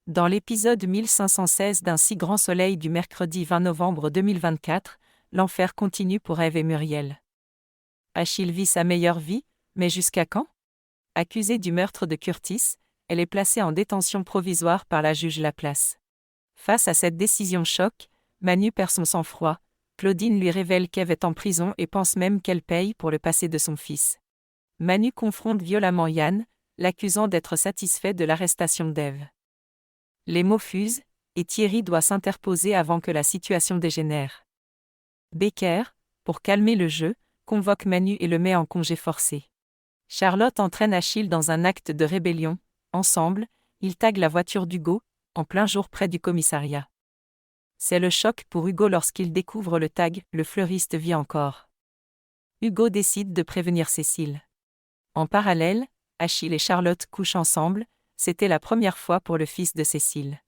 Dans l'épisode 1516 d'Un si grand soleil du mercredi 20 novembre 2024, l'enfer continue pour Ève et Muriel. Achille vit sa meilleure vie, mais jusqu'à quand? Accusée du meurtre de Curtis, elle est placée en détention provisoire par la juge Laplace. Face à cette décision choc, Manu perd son sang-froid. Claudine lui révèle qu'Ève est en prison et pense même qu'elle paye pour le passé de son fils. Manu confronte violemment Yann, l'accusant d'être satisfait de l'arrestation d'Ève. Les mots fusent, et Thierry doit s'interposer avant que la situation dégénère. Becker, pour calmer le jeu, convoque Manu et le met en congé forcé. Charlotte entraîne Achille dans un acte de rébellion. Ensemble, ils taguent la voiture d'Hugo, en plein jour près du commissariat. C'est le choc pour Hugo lorsqu'il découvre le tag « Le fleuriste vit encore ». Hugo décide de prévenir Cécile. En parallèle, Achille et Charlotte couchent ensemble, c'était la première fois pour le fils de Cécile.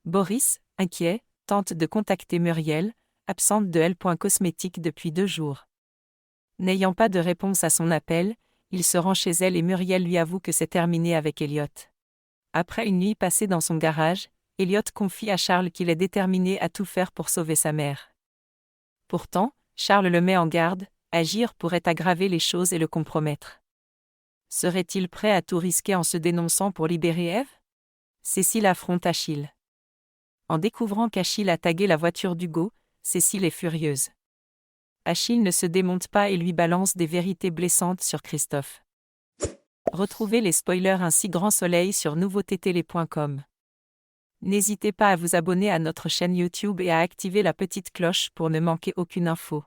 Boris, inquiet, tente de contacter Muriel, absente de L.Cosmétique depuis 2 jours. N'ayant pas de réponse à son appel, il se rend chez elle et Muriel lui avoue que c'est terminé avec Elliot. Après une nuit passée dans son garage, Elliot confie à Charles qu'il est déterminé à tout faire pour sauver sa mère. Pourtant, Charles le met en garde, agir pourrait aggraver les choses et le compromettre. Serait-il prêt à tout risquer en se dénonçant pour libérer Ève? Cécile affronte Achille. En découvrant qu'Achille a tagué la voiture d'Hugo, Cécile est furieuse. Achille ne se démonte pas et lui balance des vérités blessantes sur Christophe. Retrouvez les spoilers Un si grand soleil sur nouveautétélé.com. N'hésitez pas à vous abonner à notre chaîne YouTube et à activer la petite cloche pour ne manquer aucune info.